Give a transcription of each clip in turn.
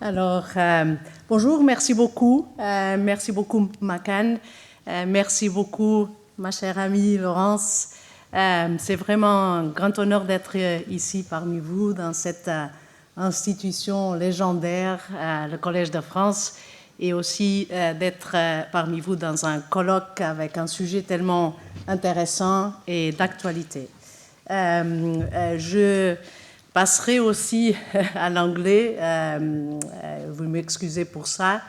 Alors, bonjour, merci beaucoup Macan, merci beaucoup ma chère amie Laurence. C'est vraiment un grand honneur d'être ici parmi vous dans cette institution légendaire, le Collège de France, et aussi d'être parmi vous dans un colloque avec un sujet tellement intéressant et d'actualité. Je passerai aussi à l'anglais, vous m'excusez pour ça,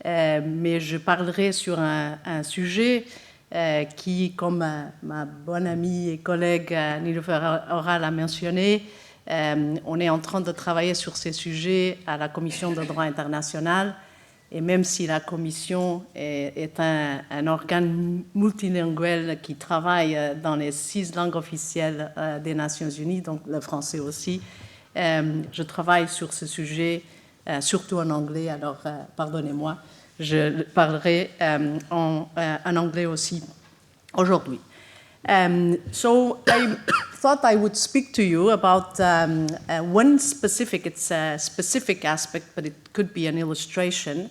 mais je parlerai sur un sujet qui, comme ma bonne amie et collègue Niloufer Oral a mentionné, on est en train de travailler sur ces sujets à la Commission de droit international, et même si la Commission est un organe multilinguel qui travaille dans les 6 langues officielles des Nations Unies, donc le français aussi, je travaille sur ce sujet, surtout en anglais, alors pardonnez-moi, je parlerai en anglais aussi aujourd'hui. So I thought I would speak to you about one specific, it's a specific aspect, but it could be an illustration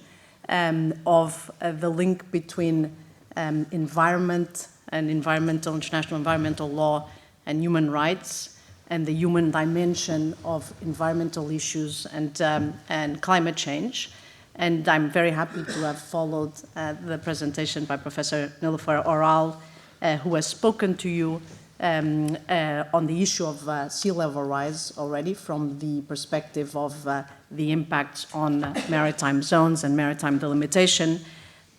of the link between environment and international environmental law and human rights, and the human dimension of environmental issues and climate change. And I'm very happy to have followed the presentation by Professor Niloufer Oral, who has spoken to you on the issue of sea level rise already from the perspective of the impacts on maritime zones and maritime delimitation.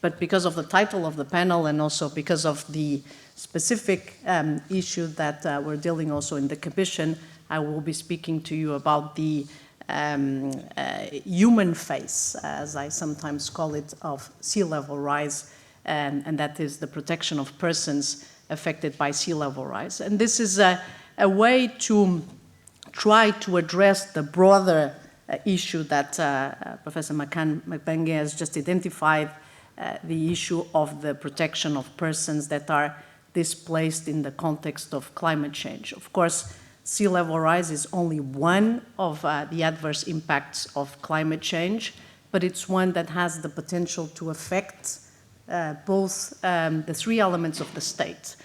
But because of the title of the panel and also because of the specific issue that we're dealing also in the Commission, I will be speaking to you about the human face, as I sometimes call it, of sea level rise, and that is the protection of persons affected by sea level rise. And this is a way to try to address the broader issue that Professor Mbengue has just identified, the issue of the protection of persons that are displaced in the context of climate change. Of course, sea level rise is only one of the adverse impacts of climate change, but it's one that has the potential to affect both the 3 elements of the state,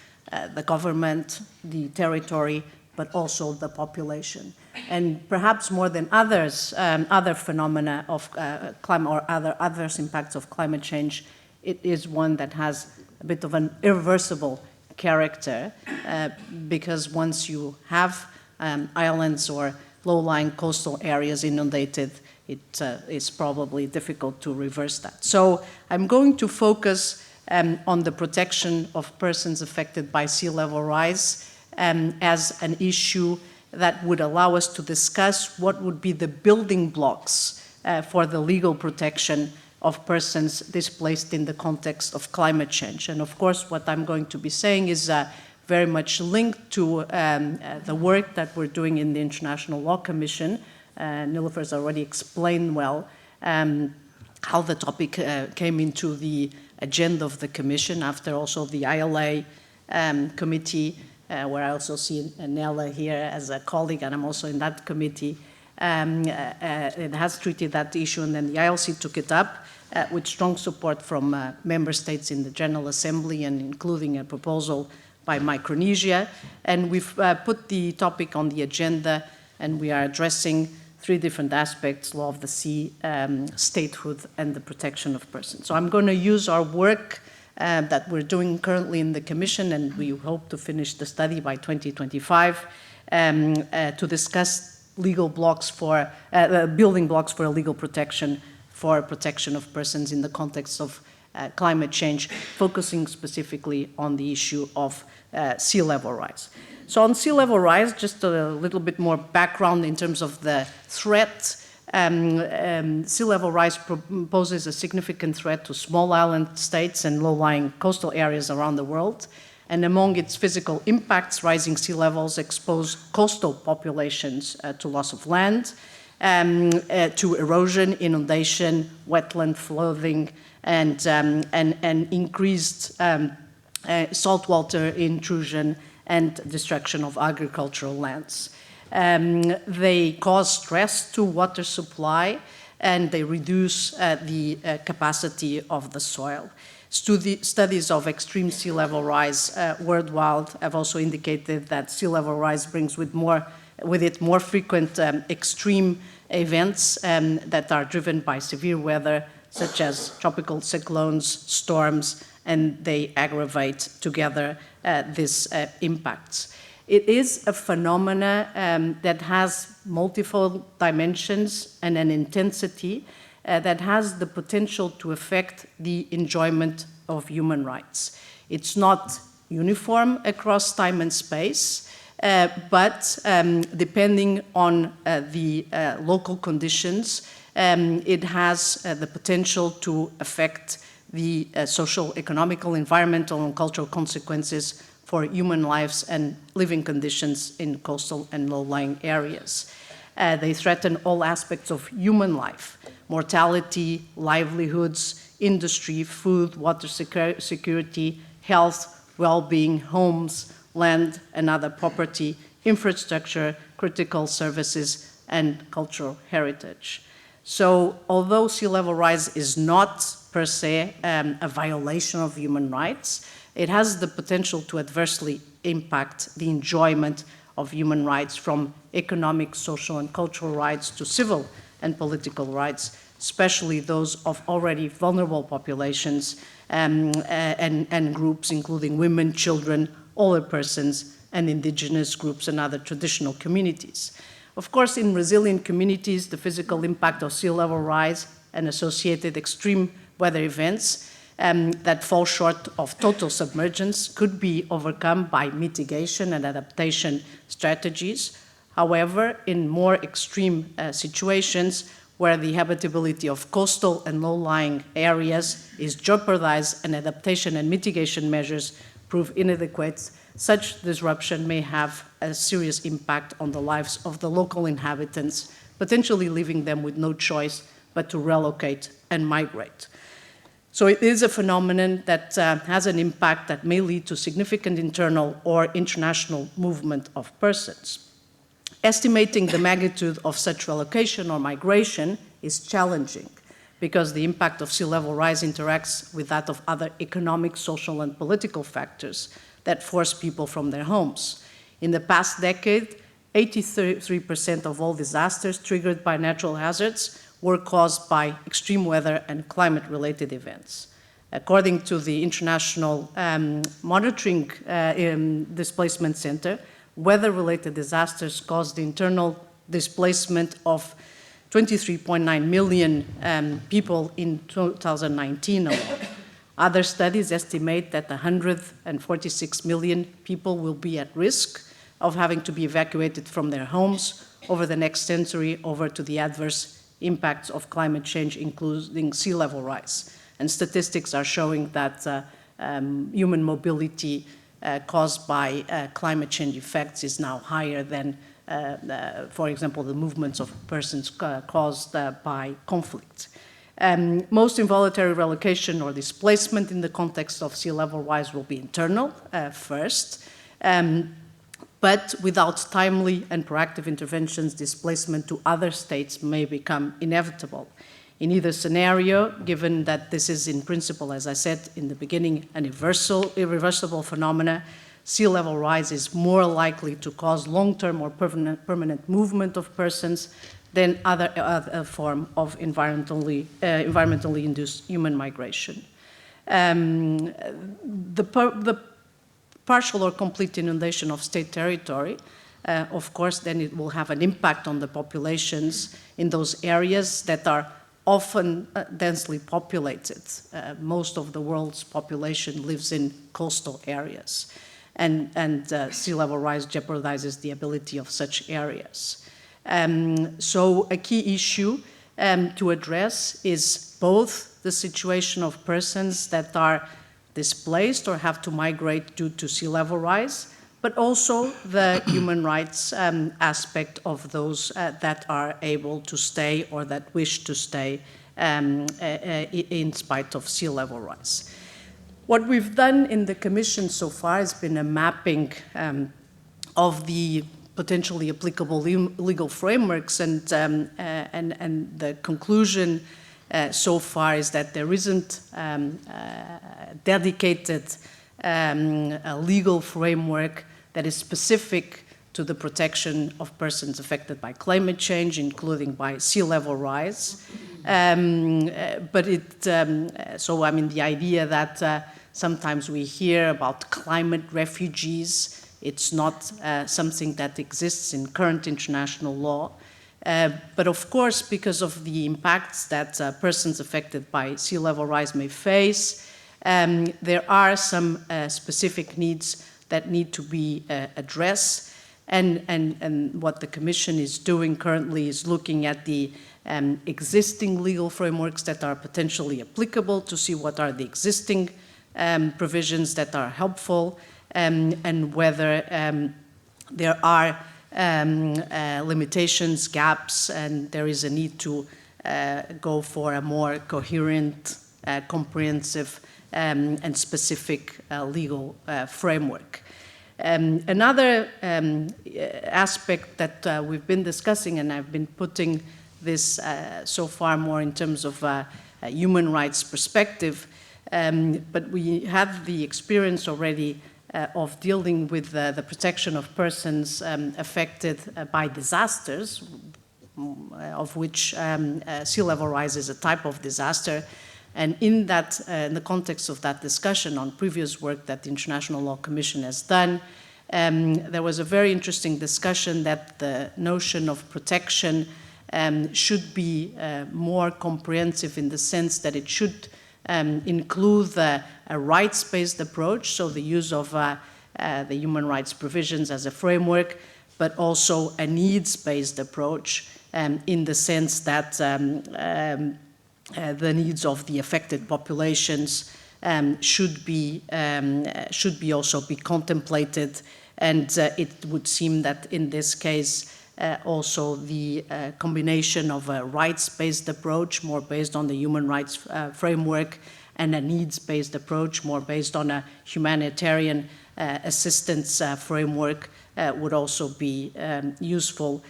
the government, the territory, but also the population. And perhaps more than others, other phenomena of climate or other adverse impacts of climate change, it is one that has a bit of an irreversible character because once you have islands or low-lying coastal areas inundated, it is probably difficult to reverse that. So I'm going to focus on the protection of persons affected by sea level rise as an issue that would allow us to discuss what would be the building blocks for the legal protection of persons displaced in the context of climate change. And of course, what I'm going to be saying is very much linked to the work that we're doing in the International Law Commission. Niloufer has already explained well how the topic came into the agenda of the Commission after also the ILA committee, where I also see Nella here as a colleague, and I'm also in that committee. It has treated that issue, and then the ILC took it up with strong support from member states in the General Assembly, and including a proposal by Micronesia. And we've put the topic on the agenda, and we are addressing 3 different aspects: law of the sea, statehood, and the protection of persons. So I'm going to use our work that we're doing currently in the Commission, and we hope to finish the study by 2025, to discuss legal blocks for, building blocks for legal protection of persons in the context of climate change, focusing specifically on the issue of sea level rise. So on sea level rise, just a little bit more background in terms of the threat. Sea level rise poses a significant threat to small island states and low-lying coastal areas around the world. And among its physical impacts, rising sea levels expose coastal populations to loss of land, to erosion, inundation, wetland flooding, and increased saltwater intrusion and destruction of agricultural lands. They cause stress to water supply and they reduce the capacity of the soil. Studies of extreme sea level rise worldwide have also indicated that sea level rise brings with it more frequent extreme events that are driven by severe weather, such as tropical cyclones, storms, and they aggravate together these impacts. It is a phenomena that has multiple dimensions and an intensity that has the potential to affect the enjoyment of human rights. It's not uniform across time and space, but depending on the local conditions, it has the potential to affect the social, economical, environmental, and cultural consequences for human lives and living conditions in coastal and low-lying areas. They threaten all aspects of human life: mortality, livelihoods, industry, food, water security, health, well-being, homes, land and other property, infrastructure, critical services, and cultural heritage. So, although sea level rise is not per se a violation of human rights, it has the potential to adversely impact the enjoyment of human rights, from economic, social, and cultural rights to civil and political rights, especially those of already vulnerable populations and groups, including women, children, older persons, and indigenous groups and other traditional communities. Of course, in resilient communities, the physical impact of sea level rise and associated extreme weather events that fall short of total submergence could be overcome by mitigation and adaptation strategies. However, in more extreme situations where the habitability of coastal and low-lying areas is jeopardized and adaptation and mitigation measures prove inadequate, such disruption may have a serious impact on the lives of the local inhabitants, potentially leaving them with no choice but to relocate and migrate. So it is a phenomenon that has an impact that may lead to significant internal or international movement of persons. Estimating the magnitude of such relocation or migration is challenging because the impact of sea level rise interacts with that of other economic, social, and political factors that force people from their homes. In the past decade, 83% of all disasters triggered by natural hazards were caused by extreme weather and climate-related events. According to the International Monitoring Displacement Center, weather-related disasters caused the internal displacement of 23.9 million people in 2019 alone. Other studies estimate that 146 million people will be at risk of having to be evacuated from their homes over the next century over to the adverse impacts of climate change, including sea level rise. And statistics are showing that human mobility caused by climate change effects is now higher than, for example, the movements of persons caused by conflict. Most involuntary relocation or displacement in the context of sea level rise will be internal first, but without timely and proactive interventions, displacement to other states may become inevitable. In either scenario, given that this is in principle, as I said in the beginning, an irreversible phenomena, sea level rise is more likely to cause long-term or permanent movement of persons than other form of environmentally induced human migration. The partial or complete inundation of state territory, of course, then it will have an impact on the populations in those areas that are often densely populated. Most of the world's population lives in coastal areas, and sea level rise jeopardizes the ability of such areas. So a key issue to address is both the situation of persons that are displaced or have to migrate due to sea level rise, but also the human rights aspect of those that are able to stay or that wish to stay in spite of sea level rise. What we've done in the Commission so far has been a mapping of the potentially applicable legal frameworks, and the conclusion so far is that there isn't a dedicated legal framework that is specific to the protection of persons affected by climate change, including by sea level rise. But so I mean, the idea that sometimes we hear about climate refugees, it's not something that exists in current international law. But of course, because of the impacts that persons affected by sea level rise may face, there are some specific needs that need to be addressed. And what the Commission is doing currently is looking at the existing legal frameworks that are potentially applicable to see what are the existing provisions that are helpful, and whether there are limitations, gaps, and there is a need to go for a more coherent, comprehensive, and specific legal framework. Another aspect that we've been discussing, and I've been putting this so far more in terms of a human rights perspective, but we have the experience already of dealing with the protection of persons affected by disasters, of which sea level rise is a type of disaster. And in that, in the context of that discussion on previous work that the International Law Commission has done, there was a very interesting discussion that the notion of protection should be more comprehensive, in the sense that it should include a rights-based approach, so the use of the human rights provisions as a framework, but also a needs-based approach, in the sense that the needs of the affected populations should also be contemplated, and it would seem that in this case also the combination of a rights-based approach, more based on the human rights framework, and a needs-based approach, more based on a humanitarian assistance framework, would also be useful.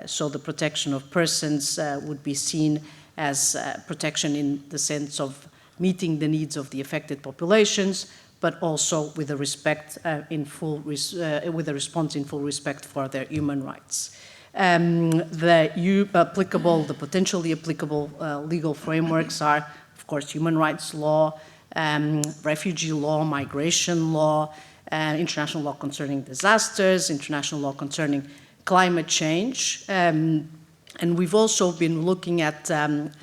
So the protection of persons would be seen as protection in the sense of meeting the needs of the affected populations, but also with a response in full respect for their human rights. The potentially applicable legal frameworks are, of course, human rights law, refugee law, migration law, international law concerning disasters, international law concerning climate change. And we've also been looking at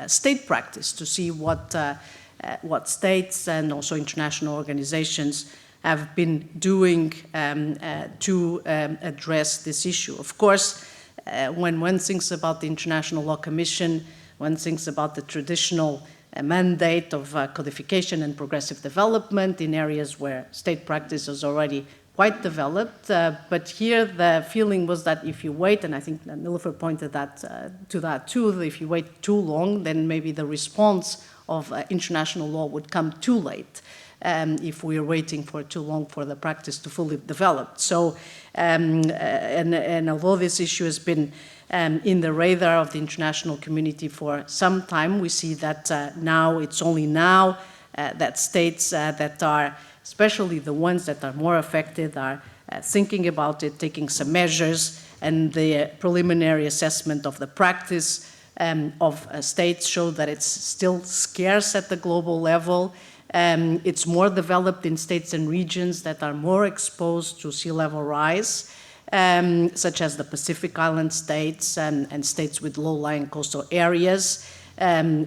state practice to see what states and also international organizations have been doing to address this issue. Of course, when one thinks about the International Law Commission, one thinks about the traditional mandate of codification and progressive development in areas where state practice is already quite developed, but here the feeling was that if you wait, and I think Nilofer pointed to that too, if you wait too long, then maybe the response of international law would come too late if we are waiting for too long for the practice to fully develop. So, and although this issue has been in the radar of the international community for some time, we see that now, it's only now that states that are, especially the ones that are more affected, are thinking about it, taking some measures, and the preliminary assessment of the practice of states show that it's still scarce at the global level. It's more developed in states and regions that are more exposed to sea level rise, such as the Pacific Island states and states with low-lying coastal areas.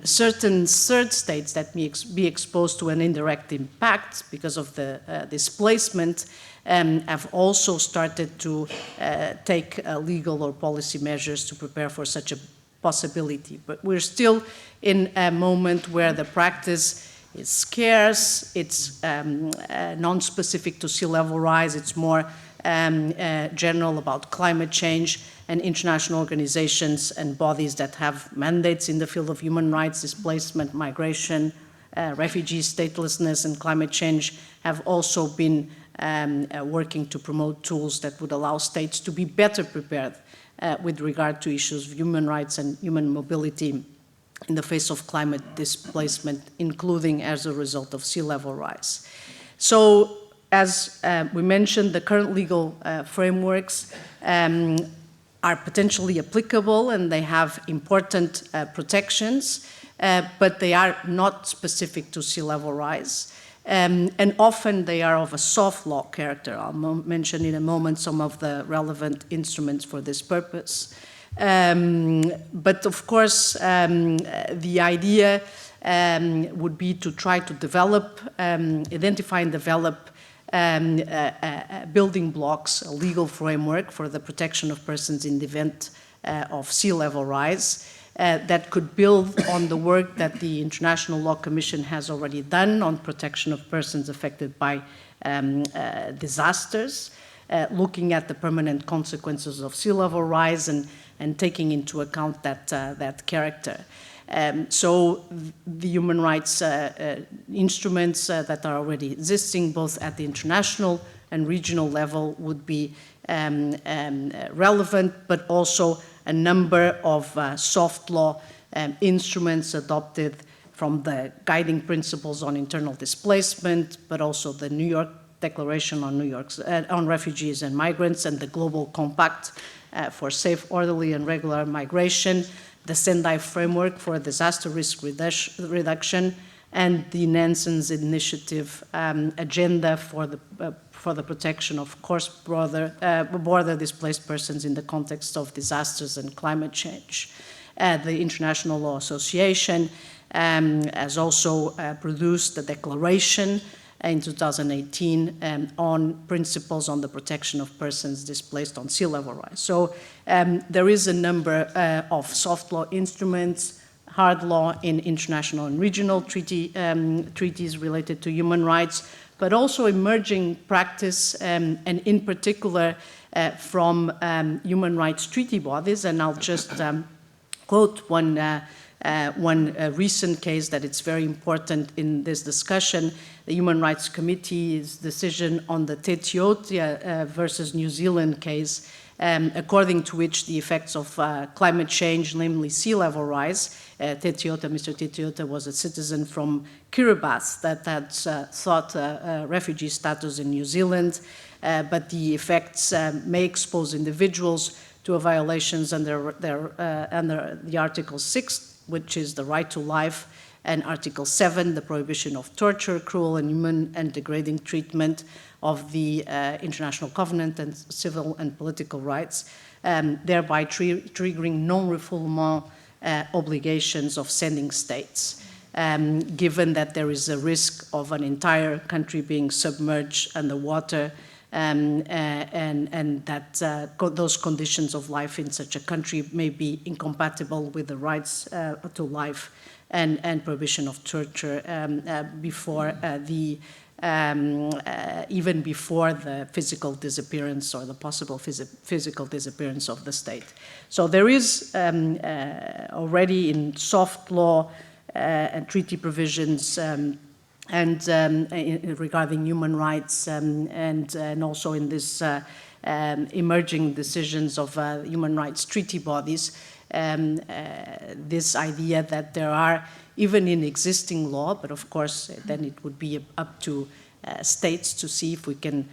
Certain third states that may be exposed to an indirect impact because of the displacement have also started to take legal or policy measures to prepare for such a possibility. But we're still in a moment where the practice is scarce, it's non-specific to sea level rise, it's more general about climate change, and international organizations and bodies that have mandates in the field of human rights, displacement, migration, refugees, statelessness, and climate change have also been working to promote tools that would allow states to be better prepared with regard to issues of human rights and human mobility in the face of climate displacement, including as a result of sea level rise. So, as we mentioned, the current legal frameworks are potentially applicable and they have important protections, but they are not specific to sea level rise. And often they are of a soft law character. I'll mention in a moment some of the relevant instruments for this purpose. But of course, the idea would be to try to develop, identify and develop building blocks, a legal framework for the protection of persons in the event of sea level rise that could build on the work that the International Law Commission has already done on protection of persons affected by disasters, looking at the permanent consequences of sea level rise and taking into account that character. So the human rights instruments that are already existing, both at the international and regional level, would be relevant, but also a number of soft law instruments adopted from the guiding principles on internal displacement, but also the New York Declaration on Refugees and Migrants and the Global Compact for Safe, Orderly and Regular Migration, the Sendai Framework for Disaster Risk Reduction, and the Nansen's Initiative Agenda for the protection of border displaced persons in the context of disasters and climate change. The International Law Association has also produced a declaration in 2018 on principles on the protection of persons displaced on sea level rise. So there is a number of soft law instruments, hard law in international and regional treaties related to human rights, but also emerging practice and in particular from human rights treaty bodies. And I'll just quote one recent case that it's very important in this discussion, the Human Rights Committee's decision on the Te Tiote versus New Zealand case, according to which the effects of climate change, namely sea level rise, Mr. Te Tiote was a citizen from Kiribati that had sought refugee status in New Zealand, but the effects may expose individuals to violations under the Article 6, which is the right to life, and Article 7, the prohibition of torture, cruel, inhuman, and degrading treatment of the International Covenant on Civil and Political Rights, thereby triggering non-refoulement obligations of sending states, given that there is a risk of an entire country being submerged underwater, and that those conditions of life in such a country may be incompatible with the rights to life and prohibition of torture even before the physical disappearance or the possible physical disappearance of the state. So there is already in soft law and treaty provisions regarding human rights and also in this emerging decisions of human rights treaty bodies, this idea that there are, even in existing law, but of course then it would be up to states to see if we can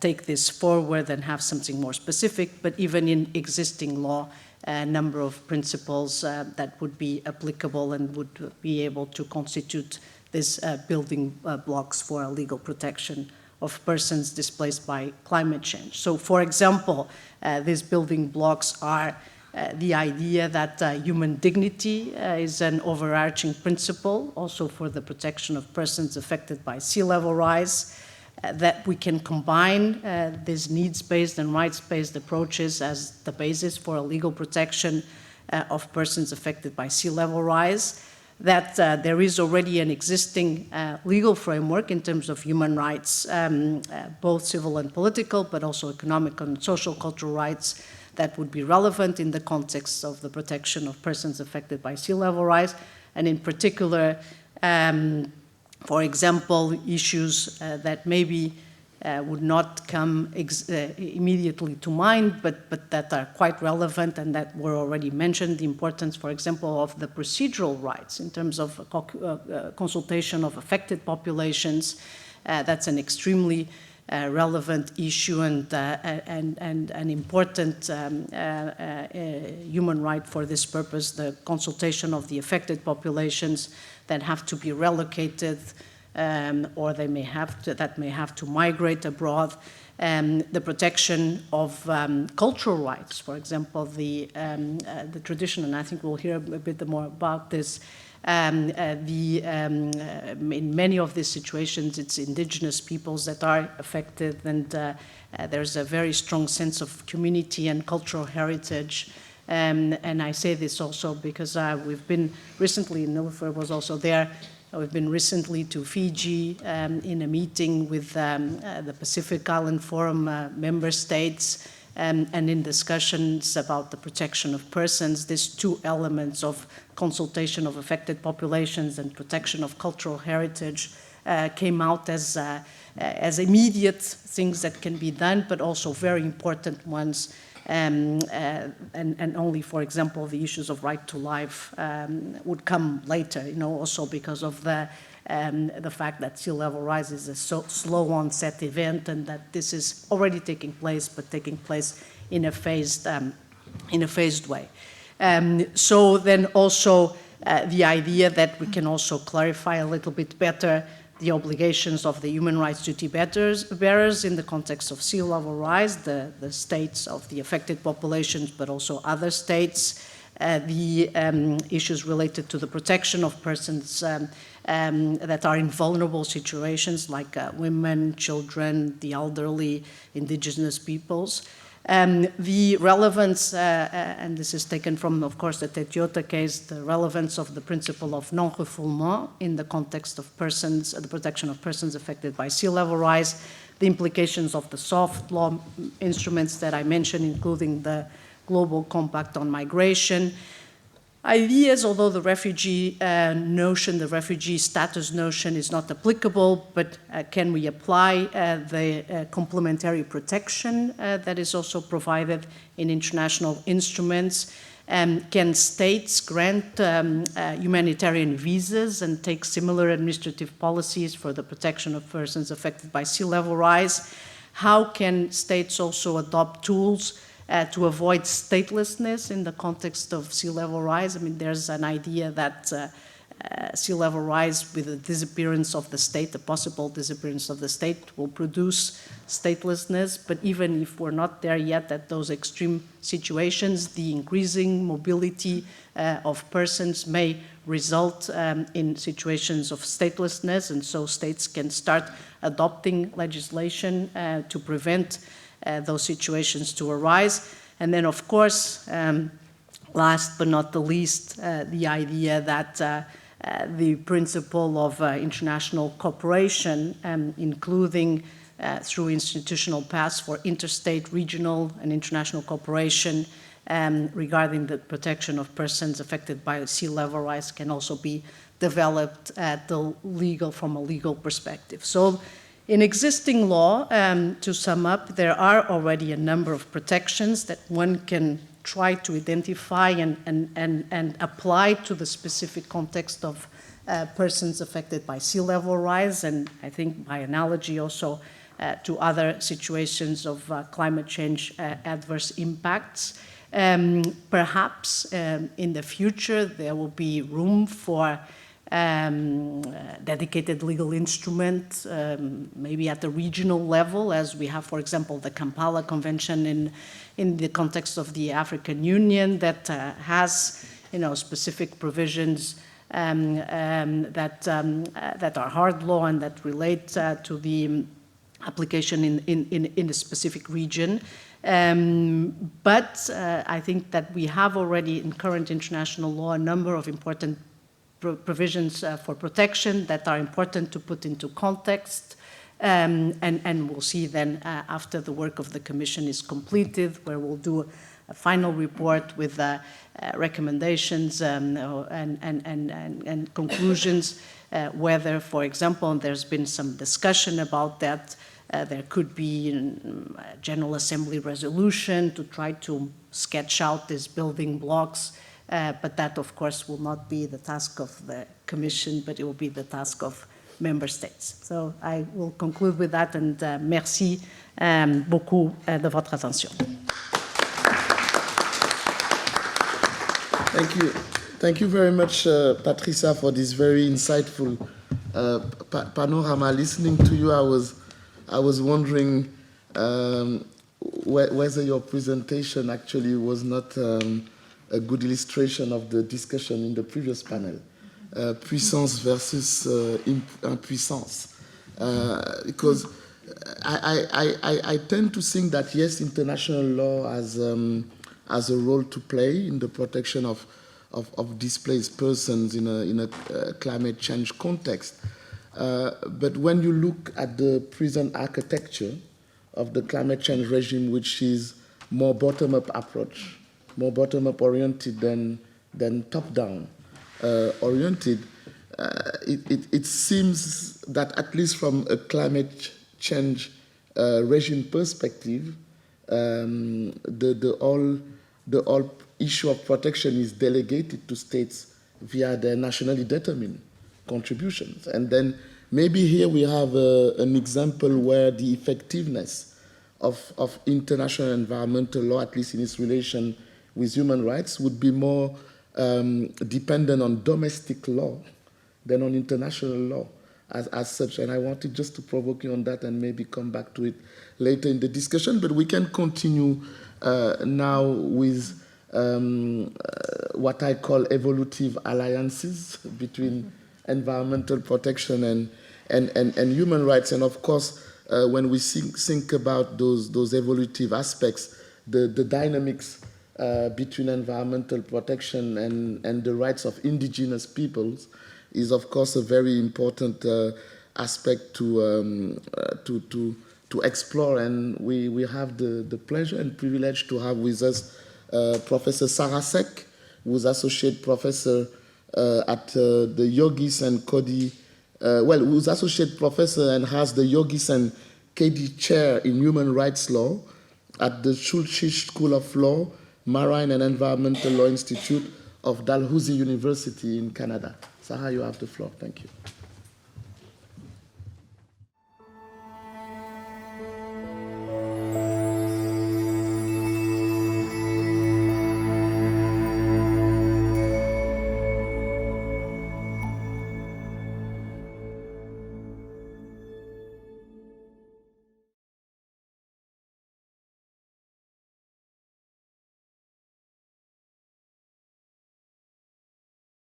take this forward and have something more specific, but even in existing law, a number of principles that would be applicable and would be able to constitute these building blocks for a legal protection of persons displaced by climate change. So, for example, these building blocks are the idea that human dignity is an overarching principle, also for the protection of persons affected by sea level rise, that we can combine these needs-based and rights-based approaches as the basis for a legal protection of persons affected by sea level rise, that there is already an existing legal framework in terms of human rights, both civil and political, but also economic and social cultural rights, that would be relevant in the context of the protection of persons affected by sea level rise, and in particular, for example, issues that may be would not come immediately to mind, but that are quite relevant and that were already mentioned. The importance, for example, of the procedural rights in terms of consultation of affected populations. That's an extremely relevant issue and an important human right for this purpose, the consultation of the affected populations that have to be relocated or that may have to migrate abroad, the protection of cultural rights, for example, the tradition, and I think we'll hear a bit more about this. In many of these situations, it's indigenous peoples that are affected, and there's a very strong sense of community and cultural heritage. And I say this also because we've been recently, Nilofer was also there, we've been recently to Fiji in a meeting with the Pacific Island Forum member states, and in discussions about the protection of persons. These two elements of consultation of affected populations and protection of cultural heritage came out as immediate things that can be done, but also very important ones. And only, for example, the issues of right to life would come later, also because of the fact that sea level rise is a slow onset event, and that this is already taking place, but taking place in a phased way. So then also the idea that we can also clarify a little bit better the obligations of the human rights duty bearers in the context of sea level rise, the states of the affected populations, but also other states, the issues related to the protection of persons that are in vulnerable situations, like women, children, the elderly, indigenous peoples. The relevance, and this is taken from, of course, the Tetiota case, the relevance of the principle of non-refoulement in the context of persons, the protection of persons affected by sea level rise, the implications of the soft law instruments that I mentioned, including the Global Compact on Migration. Ideas, although the refugee notion, the refugee status notion is not applicable, but can we apply the complementary protection that is also provided in international instruments? Can states grant humanitarian visas and take similar administrative policies for the protection of persons affected by sea level rise? How can states also adopt tools to avoid statelessness in the context of sea level rise? I mean, there's an idea that sea level rise with the disappearance of the state, the possible disappearance of the state, will produce statelessness. But even if we're not there yet at those extreme situations, the increasing mobility of persons may result in situations of statelessness, and so states can start adopting legislation to prevent those situations to arise. And then, of course, last but not the least, the idea that the principle of international cooperation, including through institutional paths for interstate, regional, and international cooperation regarding the protection of persons affected by sea level rise, can also be developed from a legal perspective. So, in existing law, to sum up, there are already a number of protections that one can try to identify and apply to the specific context of persons affected by sea level rise, and I think by analogy also to other situations of climate change adverse impacts. Perhaps in the future there will be room for dedicated legal instrument, maybe at the regional level, as we have, for example, the Kampala Convention in the context of the African Union that has, specific provisions that are hard law and that relate to the application in a specific region. But I think that we have already in current international law a number of important provisions for protection that are important to put into context, and we'll see then after the work of the Commission is completed, where we'll do a final report with recommendations and conclusions, whether, for example, and there's been some discussion about that, There could be a General Assembly resolution to try to sketch out these building blocks, but that, of course, will not be the task of the Commission, but it will be the task of Member States. So I will conclude with that, and merci beaucoup de votre attention. Thank you. Thank you very much, Patricia, for this very insightful panorama. Listening to you, I was wondering whether your presentation actually was not a good illustration of the discussion in the previous panel, puissance versus impuissance. Because I tend to think that, yes, international law has a role to play in the protection of displaced persons in a climate change context. But when you look at the present architecture of the climate change regime, which is more bottom-up approach, more bottom-up oriented than top-down oriented, it seems that at least from a climate change regime perspective, the whole issue of protection is delegated to states via their nationally determined contributions. And then maybe here we have an example where the effectiveness of international environmental law, at least in its relation with human rights, would be more dependent on domestic law than on international law as such. And I wanted just to provoke you on that and maybe come back to it later in the discussion. But we can continue now with what I call evolutive alliances between environmental protection and human rights. And of course, when we think about those evolutive aspects, the dynamics between environmental protection and the rights of indigenous peoples is, of course, a very important aspect to explore. And we have the pleasure and privilege to have with us Professor Sarah Sek, who's associate professor at the Yogis and Cody, who's associate professor and has the Yogis and Cady Chair in Human Rights Law at the Schulze School of Law, Marine and Environmental Law Institute of Dalhousie University in Canada. Sarah, you have the floor. Thank you.